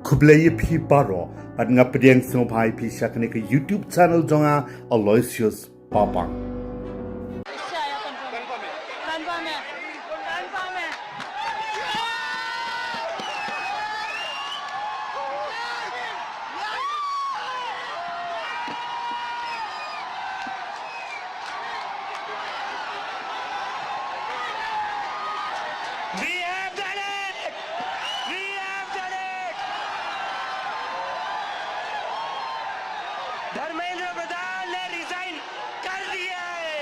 kublai pi baro at nga pediang sumpai pi syakane ke YouTube channel jonga Aloysius Papang. We have done it! We have done it! Dharmendra प्रधान ने रिजाइन कर दिया है।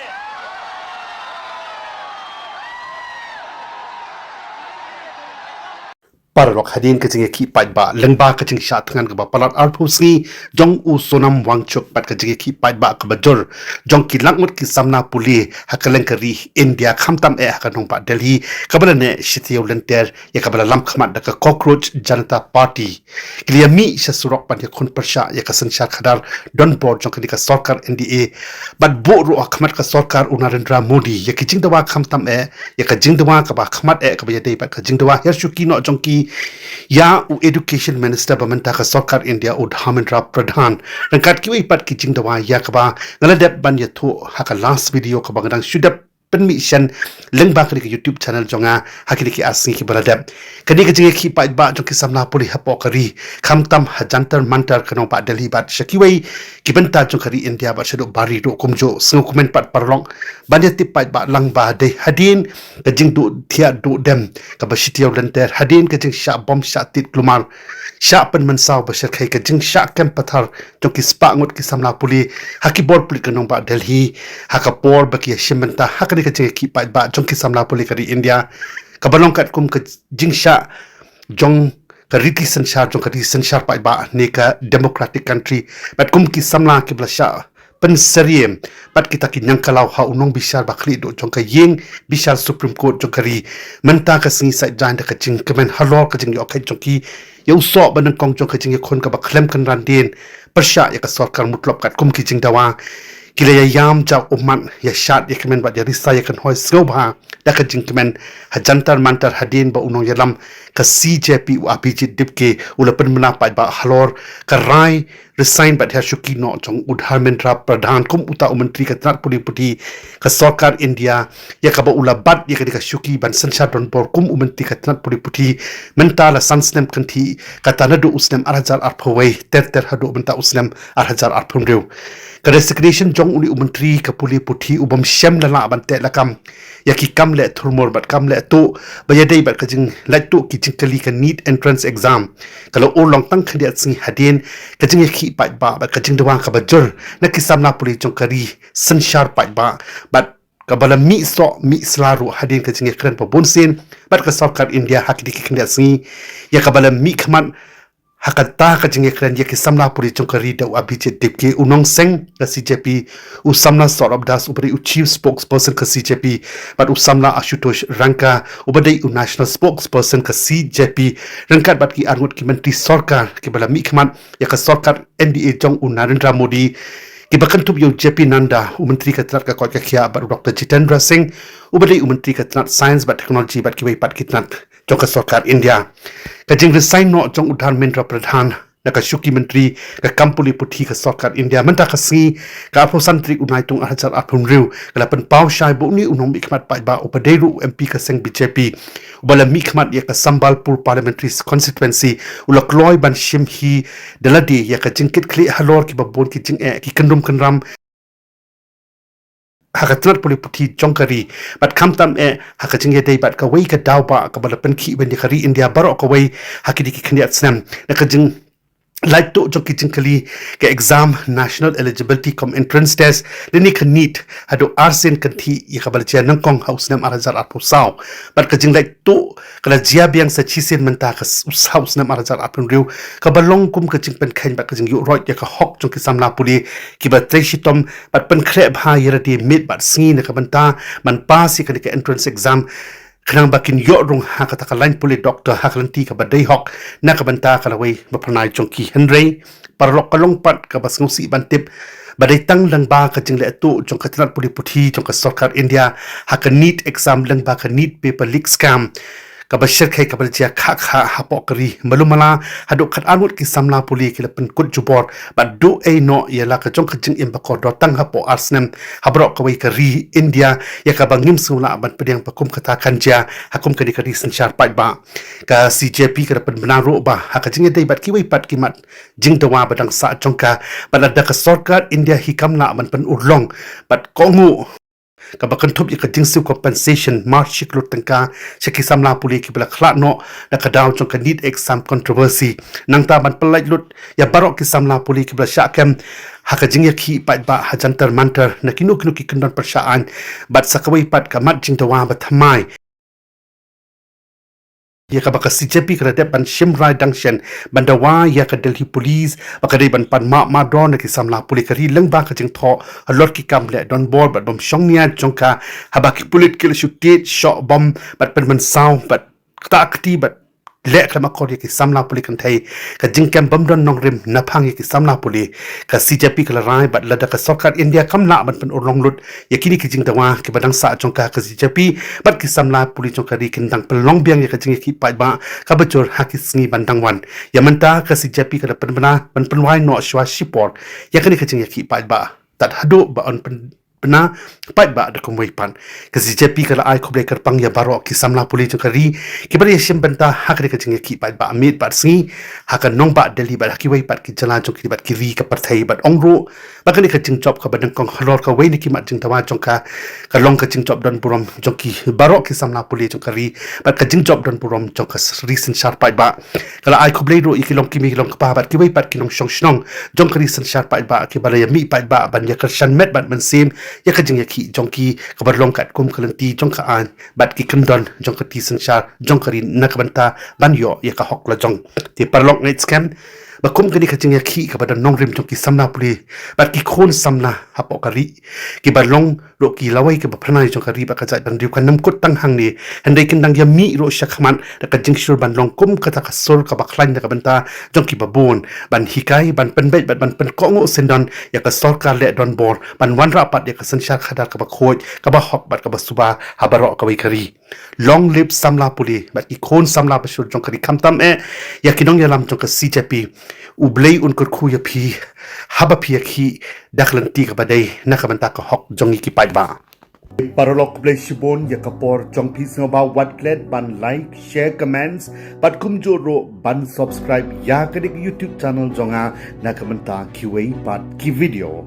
Parlok hadin ke jinge ki pai ba lengba ke jing sha thangan ke ba palat arphusi jong u sonam wangchuk pat ke jinge ki pai ba ke bajor jong ki langmut ki samna puli hakaleng kari India khamtam e hakanong pa Delhi kabala ne shitiyo lenter ya kabala lam khamat da ka cockroach Janata Party kliya mi sha surok pan ya khun persha ya ka sanshar khadar don board jong ka sarkar NDA bat bo ro khamat ka sarkar Narendra Modi ya ki jing dawa khamtam e ya ka jing dawa ka ba khamat e ka ba ya dei pat ka jing dawa hershuki no jong ki ya education minister bamanta ka sarkar India Dharmendra Pradhan rangkat ki wei pat ki jing dawa ya ka ba ngaladep ban ya thu haka last video ka ba ngadang shudap permission lengba ke YouTube channel jonga hakili ki asni ki baladap kadi ke jinge ki pa ba jong ki samna puli hapo kari khamtam hajantar mantar kano pa Delhi bat shakiwei ki banta jong kari India ba shadu bari do kumjo singo comment pat parlong bandia tip pa ba lang ba de hadin ke jing do thia do dem ka ba shitiaw lenter hadin ke jing sha bom sha tit klumar sha pen mansaw ba shar khai ke jing sha kem pathar jong ki spa ngot ki samna puli haki bor puli kano ba Delhi haka por ba ki shimanta hakani ke jing ki pa ba jong ki samna puli kari India ka balong kat kum ke jing sha jong ka riti sanshar jong ka riti sanshar pa ba ne ka democratic country bat kum ki samla ki blasha pen seriem pat kita ki nyangkalau ha unong bishar bakli do jong ka yeng bishar Supreme Court jong kari menta ka singi sai jan ka jing kemen halor ka jing yo ka jong ki yo so ban kong jong ka jing khon ka ba khlem kan ran din persha ya ka sarkar mutlop kat kum ki jing dawa kila ya yam jaw umman ya shat ya kemen ba ya risa ya kan hoi snoba da ka jing kemen hajantar mantar hadin ba unong yalam ka CJP u APG dipke ulapan mena pa ba halor ka rai resign but hashuki no jong Dharmendra Pradhan kum uta menteri ka trat puli puti ka sarkar India ya ka ba ulabat ya ka shuki ban sanshar don bor kum menteri ka trat puli puti mentala sansnem kanthi ka tanadu usnem arhajar arphawai ter hadu menta usnem arhajar arphumreu ka resignation jong uni menteri ka puli puti ubam shem lala bante lakam ya ki kam le thurmor bat kam le to bayadei bat ka jing lai to ki jing kali ka NEET entrance exam kalau long tang khandia singi hadin ka jing ki pa ba ka jing dawa ka bajur na ki samna puli jong kari sanshar pa ba bat kabala mi so mi slaru hadin ka jing kran pa bonsin bat ka sarkar India hakidi ki khandia singi ya kabala mi khaman hakata ka jinge kran ye ki samna puri chungkari da abhijit dipke unong seng ka CJP u samna sorab das ubri u chief spokesperson ka CJP but u samna Ashutosh Ranka ubadai u national spokesperson ka CJP rangkat bat ki arngut ki menteri sarkar ki bala mi khman ya ka sarkar NDA jong u Narendra Modi ki bakan tup yo JP Nanda u menteri ka trat ka ko ka khia bat Dr Jitendra Singh ubadai u menteri ka trat science but technology bat ki bai pat ki trat jong ka sarkar India ka jing resign no jong Dharmendra Pradhan na ka shuki menteri ka kampuli puthi ka sarkar India menta ka singi ka apho santri unai tung arhajar arphum riu kala pen pau shai bo ni unom bikmat pa ba upaderu MP ka seng BJP ubala mikmat ya ka Sambalpur parliamentary constituency ulakloi ban shim hi daladi ya ka jingkit kli halor ki babon ki jing ki kandum kanram hakatrat puli puthi jongkari bat khamtam e hakaching ye dei bat ka wei ka daw ba ka bala pen khi ben khari India baro ka wei hakidi ki khniat snam na ka jing like to jong ki kali ke exam national eligibility com entrance test leni ka NEET hado arsen kanthi ya ka bala chia nangkong house nam arhajar arpu saw bat ka jing like to kala jia biang sa chisen menta ka house nam arhajar arpun riu ka balong kum ka jing pen khain bat ka jing yu roi ya ka hok jong ki samna puli ki ba treshitom bat pen khre bha yerati mid bat singi na ka banta man pass ka entrance exam khnang bakin yo rung ha ka taka line puli doctor haklanti ka badai hok na ka banta ka lawai bapranai chongki henrei parlok kalong pat ka basngusi bantip badai tang lang ba ka jingle tu jong ka trat puli puthi jong ka sarkar India ha ka NEET exam lang ba ka NEET paper leak scam kabashir kai kabalja kha hapok kari malumala haduk khat armut ki samla puli ki lapen kut jubor but do no yala ka jong khajing im bakor do tang hapo arsnem habrok kawai kari India ya ka bangim sula ban pedang pakum kata kanja hakum kadi kadi sensyar pat ba ka CJP ka lapen benaro ba hakajing dei bat ki wai pat ki mat jing tawa badang sa jongka balada ka sarkar India hikam la ban pen urlong bat kongu kabakan tup ya kajing siu compensation march shiklut tengka syaki samla puli ki bela khla no na kadaw jong ka need exam controversy nang ta ban pelai lut ya barok ki samla puli ki bela syakam hakajing ya ki pat ba hajantar mantar na kinu ki kendon persaan bat sakawai pat ka mat jing tawa bathamai ya ka baka CJP ka depan Shimrai Dangshan bandawa ya ka Delhi Police baka dei ban pan ma don ki samla puli kari leng ba ka jing tho alor ki kam le don board bat bom shongnia jongka habaki pulit ki shutit shot bomb bat pen man sound bat ta akti bat le kama ko ki samla puli kan thai ka jing kam bam don nong rim na phang ki samla puli ka CJP ka rai bat lada ka sarkar India kam la ban pen urlong lut yakini ki jing tawa ki badang sa jongka ka CJP bat ki samla puli jongka ri kindang pelong biang ya ka jing ki pai ba ka bacur hakis ngi bandang wan ya menta ka CJP ka pen bana ban pen wai no shwa shipor yakini ka jing ki pai ba tat hadu ba on pen bena pai ba da kumwai pan ka CJP ka ai khoble kar pang ya baro ki samla puli jong kari ki bari shim benta hakre ka jing ki pai ba amit bat singi hakan nong ba Delhi ba ki wai pat ki jala jong ki bat ki ri ka parthai bat ongro ba ka ni ka jing job ka badang kong halor ka wai ni ki mat jing tawa jong ka long ka jing job don burom jong ki baro ki samla puli jong kari bat ka jing job don burom jong ka recent sharp pai ba kala ai khoble ro ikilong ki mi long ka pa bat ki wai pat ki nong shong shnong jong ka recent sharp pai ba ki bala ya mi pai ba ban ya ka shan met bat man sim ya ka jing ya ki jong ki kabar long kat kum kalanti jong ka an bat ki kendon jong ka ti sensyar jong ka rin na ka banta ban yo ya ka hok la jong ti parlok night scam bakum kani ka jing ya ki ka badan nong rim jong ki samna puli bat ki khon samna hapo kari ki balong ro ki lawai ke bapranai jong kari ba ka jai ban riu kan nam kut tang hang ni handai kindang ya mi ro shakman da ka jing shur ban long kum ka ta ka sur ka baklain da ka banta jong ki babon ban hikai ban pen bat ban pen kongo sendon ya ka sarkar le don bor ban wan rapat ya ka sensyar khadar ka ba khoj ka ba hok bat ka ba suba habaro ka wai kari long live samla puli bat ki khon samla ba shur jong kari kamtam ya kinong ya lam jong ka CJP ublei un kur khu ya phi haba phi ki dakhlanti ka badai na ka banta ka hok jong ki pai ba parolok blai shibon ya kapor jong phi sno ba watlet ban like share comments bat kum joro ban subscribe ya ka dik YouTube channel jonga na ka banta ki wei pat ki video